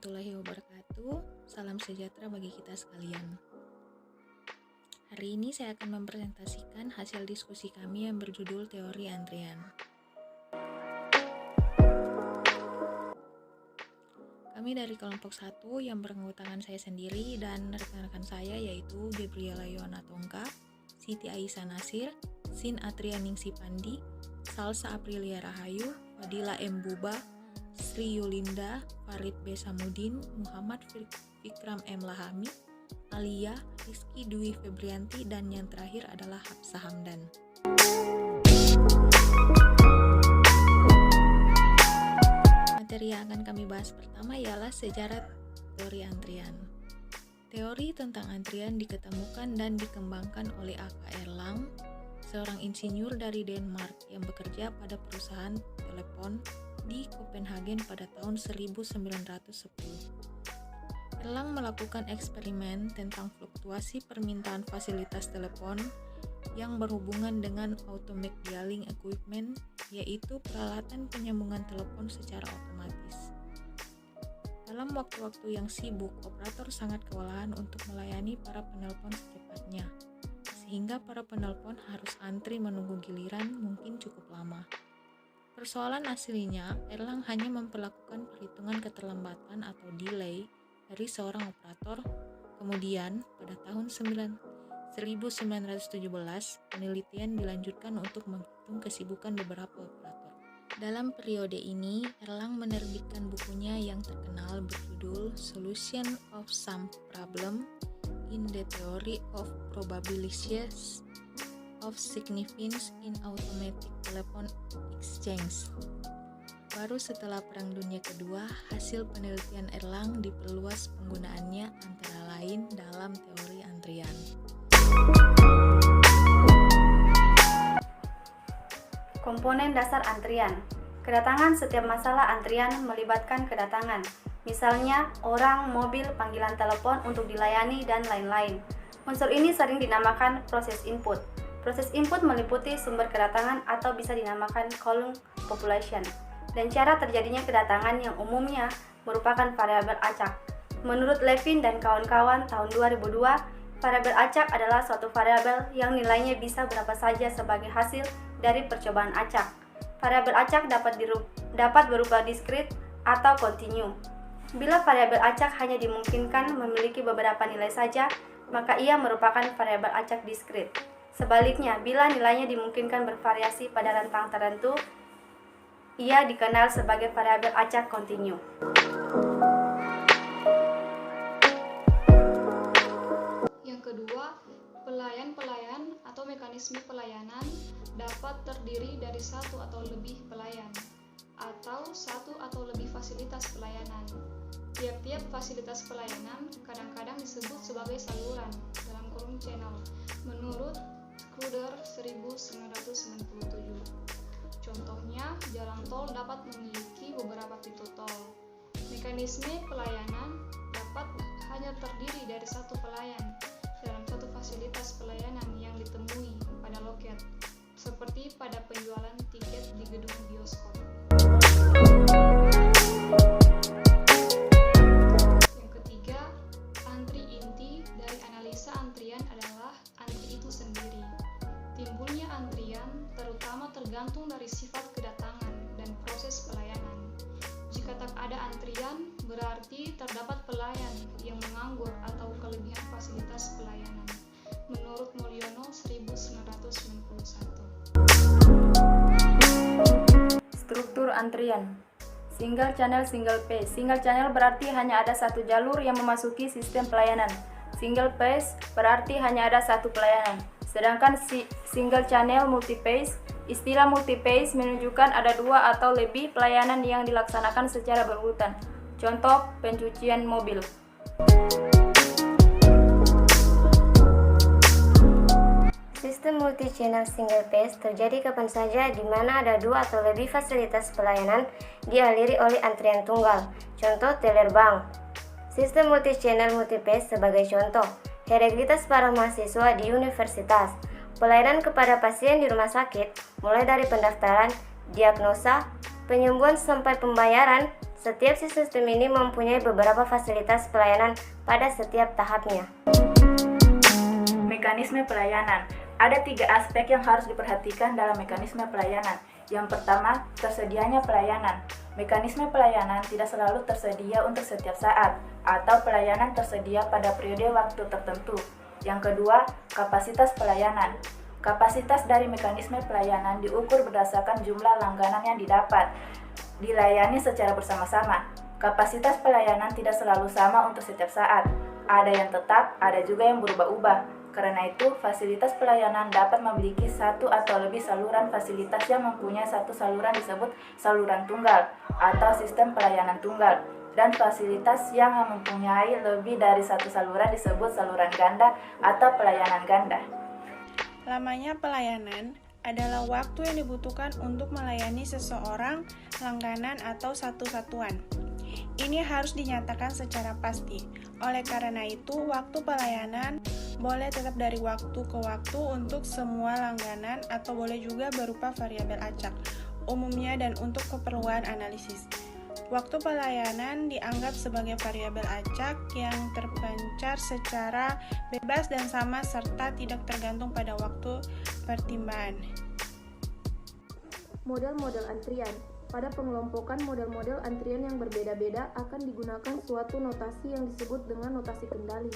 warahmatullahi wabarakatuh. Salam sejahtera bagi kita sekalian. Hari ini saya akan mempresentasikan hasil diskusi kami yang berjudul Teori Antrian. Kami dari kelompok 1 yang beranggotakan saya sendiri dan rekan-rekan saya yaitu Gabriela Yohana Tongka, Siti Aisyah Nasir, Sin Atrianingsi Pandi, Salsa Aprilia Rahayu, Fadila M. Buba, Sri Yulinda, Farid B. Samudin, Muhammad Fikram M. Lahami, Alia, Rizky Dwi Febrianti, dan yang terakhir adalah Hapsa Hamdan. Materi yang akan kami bahas pertama ialah sejarah teori antrian. Teori tentang antrian diketemukan dan dikembangkan oleh A.K. Erlang, seorang insinyur dari Denmark yang bekerja pada perusahaan telepon di Copenhagen pada tahun 1910. Erlang melakukan eksperimen tentang fluktuasi permintaan fasilitas telepon yang berhubungan dengan automatic dialing equipment, yaitu peralatan penyambungan telepon secara otomatis. Dalam waktu-waktu yang sibuk, operator sangat kewalahan untuk melayani para penelpon secepatnya, sehingga para penelpon harus antri menunggu giliran mungkin cukup lama. Persoalan aslinya, Erlang hanya memperlakukan perhitungan keterlambatan atau delay dari seorang operator. Kemudian, pada tahun 1917, penelitian dilanjutkan untuk menghitung kesibukan beberapa operator. Dalam periode ini, Erlang menerbitkan bukunya yang terkenal berjudul Solution of Some Problem in the Theory of Probabilities of Significance in Automatic Telephone Exchange. Baru setelah Perang Dunia Kedua, hasil penelitian Erlang diperluas penggunaannya antara lain dalam teori antrian. Komponen dasar antrian. Kedatangan setiap masalah antrian melibatkan kedatangan, misalnya orang, mobil, panggilan telepon untuk dilayani, dan lain-lain. Unsur ini sering dinamakan proses input. Proses input meliputi sumber kedatangan atau bisa dinamakan calling population, dan cara terjadinya kedatangan yang umumnya merupakan variabel acak. Menurut Levin dan kawan-kawan tahun 2002, variabel acak adalah suatu variabel yang nilainya bisa berapa saja sebagai hasil dari percobaan acak. Variabel acak dapat berupa diskrit atau kontinu. Bila variabel acak hanya dimungkinkan memiliki beberapa nilai saja, maka ia merupakan variabel acak diskrit. Sebaliknya, bila nilainya dimungkinkan bervariasi pada rentang tertentu, ia dikenal sebagai variabel acak kontinu. Yang kedua, pelayan-pelayan atau mekanisme pelayanan dapat terdiri dari satu atau lebih pelayan, atau satu atau lebih fasilitas pelayanan. Tiap-tiap fasilitas pelayanan kadang-kadang disebut sebagai saluran dalam kurung channel, menurut Kruder 1997. Contohnya, jalan tol dapat memiliki beberapa pintu tol. Mekanisme pelayanan dapat hanya terdiri dari satu pelayan dalam satu fasilitas pelayanan yang ditemui pada loket, seperti pada penjualan tiket di gedung bioskop. Yang ketiga, antri inti dari analisa antrian adalah antri itu sendiri. Timbulnya antrian terutama tergantung dari sifat kedatangan dan proses pelayanan. Jika tak ada antrian, berarti terdapat pelayan yang menganggur atau kelebihan fasilitas pelayanan. Menurut Mulyono 1991. Struktur antrian. Single channel, single phase. Single channel berarti hanya ada satu jalur yang memasuki sistem pelayanan. Single phase berarti hanya ada satu pelayanan. Sedangkan single channel multi-phase, istilah multi-phase menunjukkan ada dua atau lebih pelayanan yang dilaksanakan secara berurutan. Contoh, pencucian mobil. Sistem multi-channel single phase terjadi kapan saja di mana ada dua atau lebih fasilitas pelayanan dialiri oleh antrian tunggal. Contoh, teller bank. Sistem multi-channel multi-phase sebagai contoh, hereditaritas para mahasiswa di universitas, pelayanan kepada pasien di rumah sakit, mulai dari pendaftaran, diagnosa, penyembuhan sampai pembayaran, Setiap sistem ini mempunyai beberapa fasilitas pelayanan pada setiap tahapnya. Mekanisme pelayanan. Ada 3 aspek yang harus diperhatikan dalam mekanisme pelayanan. Yang pertama, tersedianya pelayanan. Mekanisme pelayanan tidak selalu tersedia untuk setiap saat, atau pelayanan tersedia pada periode waktu tertentu. Yang kedua, kapasitas pelayanan. Kapasitas dari mekanisme pelayanan diukur berdasarkan jumlah langganan yang dilayani secara bersama-sama. Kapasitas pelayanan tidak selalu sama untuk setiap saat. Ada yang tetap, ada juga yang berubah-ubah. Karena itu, fasilitas pelayanan dapat memiliki satu atau lebih saluran fasilitas yang mempunyai satu saluran disebut saluran tunggal atau sistem pelayanan tunggal. Dan fasilitas yang mempunyai lebih dari satu saluran disebut saluran ganda atau pelayanan ganda. Lamanya pelayanan adalah waktu yang dibutuhkan untuk melayani seseorang, langganan, atau satu satuan. Ini harus dinyatakan secara pasti. Oleh karena itu, waktu pelayanan boleh tetap dari waktu ke waktu untuk semua langganan atau boleh juga berupa variabel acak, umumnya dan untuk keperluan analisis. Waktu pelayanan dianggap sebagai variabel acak yang terpancar secara bebas dan sama serta tidak tergantung pada waktu pertimbangan. Model-model antrian. Pada pengelompokan model-model antrian yang berbeda-beda akan digunakan suatu notasi yang disebut dengan notasi kendali.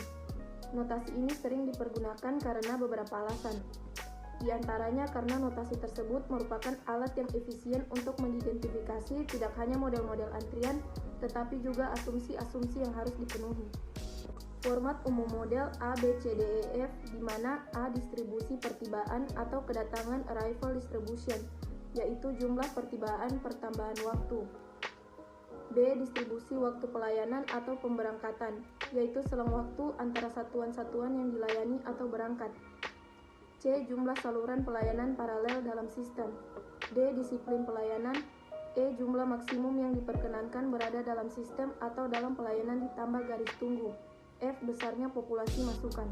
Notasi ini sering dipergunakan karena beberapa alasan. Di antaranya karena notasi tersebut merupakan alat yang efisien untuk mengidentifikasi tidak hanya model-model antrian, tetapi juga asumsi-asumsi yang harus dipenuhi. Format umum model A, B, C, D, E, F, di mana A distribusi pertibaan atau kedatangan arrival distribution, yaitu jumlah pertibaan pertambahan waktu. B. Distribusi waktu pelayanan atau pemberangkatan, yaitu selang waktu antara satuan-satuan yang dilayani atau berangkat. C. Jumlah saluran pelayanan paralel dalam sistem. D. Disiplin pelayanan. E. Jumlah maksimum yang diperkenankan berada dalam sistem atau dalam pelayanan ditambah garis tunggu. F. Besarnya populasi masukan.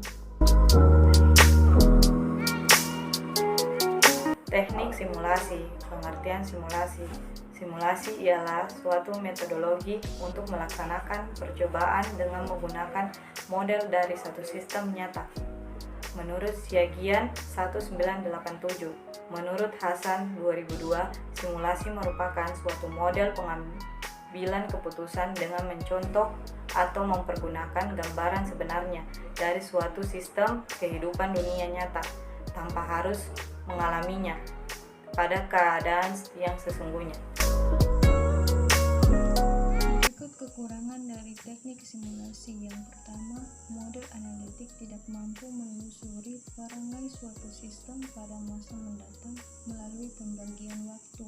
Teknik simulasi. Pengertian simulasi. Simulasi ialah suatu metodologi untuk melaksanakan percobaan dengan menggunakan model dari satu sistem nyata. Menurut Syagian 1987, menurut Hasan 2002, simulasi merupakan suatu model pengambilan keputusan dengan mencontoh atau mempergunakan gambaran sebenarnya dari suatu sistem kehidupan dunia nyata tanpa harus mengalaminya pada keadaan yang sesungguhnya. Berikut kekurangan dari teknik simulasi. Yang pertama, model analitik tidak mampu menelusuri perangai suatu sistem pada masa mendatang melalui pembagian waktu.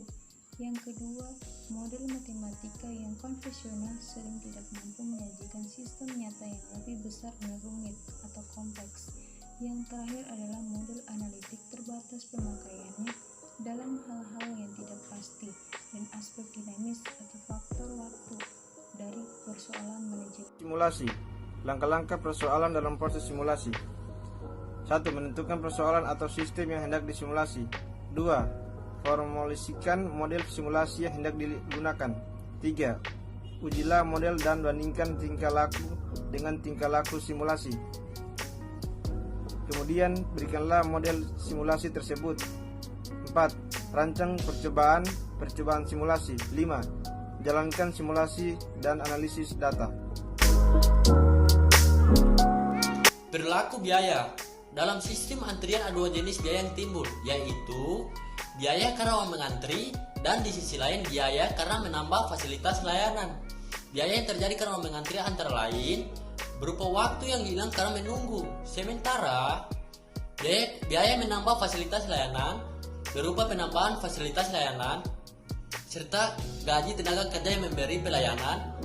Yang kedua, model matematika yang konvensional sering tidak mampu menyajikan sistem nyata yang lebih besar dan rumit atau kompleks. Yang terakhir adalah model analitik terbatas pemakaiannya dalam hal-hal yang tidak pasti dan aspek dinamis atau faktor waktu dari persoalan manajemen. Simulasi. Langkah-langkah persoalan dalam proses simulasi. 1. Menentukan persoalan atau sistem yang hendak disimulasi. 2. Formulasikan model simulasi yang hendak digunakan. 3. Ujilah model dan bandingkan tingkah laku dengan tingkah laku simulasi. Kemudian berikanlah model simulasi tersebut. 4. Rancang percobaan simulasi. 5. Jalankan simulasi dan analisis data. Berlaku biaya. Dalam sistem antrian ada dua jenis biaya yang timbul, yaitu biaya karena mengantri dan di sisi lain biaya karena menambah fasilitas layanan. Biaya yang terjadi karena mengantri antara lain berupa waktu yang hilang karena menunggu. Sementara biaya menambah fasilitas layanan berupa penambahan fasilitas layanan serta gaji tenaga kerja yang memberi pelayanan.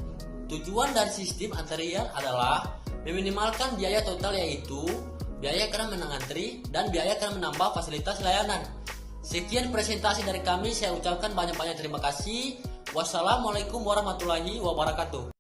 Tujuan dari sistem antrian adalah meminimalkan biaya total, yaitu biaya karena mengantri dan biaya karena menambah fasilitas layanan. Sekian presentasi dari kami, saya ucapkan banyak-banyak terima kasih. Wassalamualaikum warahmatullahi wabarakatuh.